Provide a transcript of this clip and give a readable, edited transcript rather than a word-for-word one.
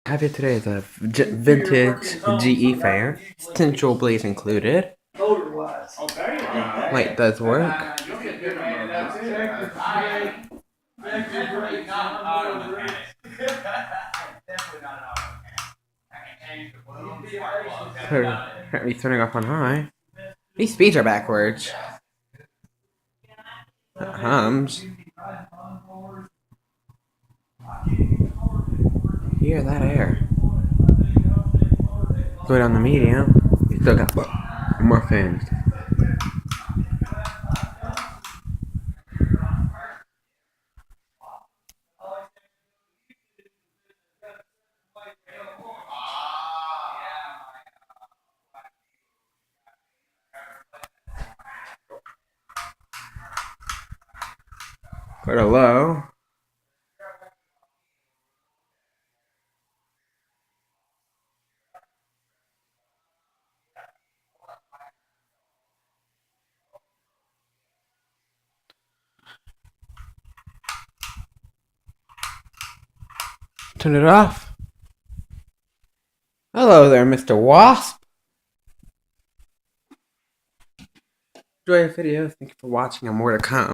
Have it today the Vintage GE fair. Stinsel blaze included. Light does work. Currently turning off on high. These speeds are backwards. Hums. Hear that air. Go down the medium. You still got more fans. Go to low. Turn it off. Hello there, Mr. Wasp. Enjoy the video. Thank you for watching and more to come.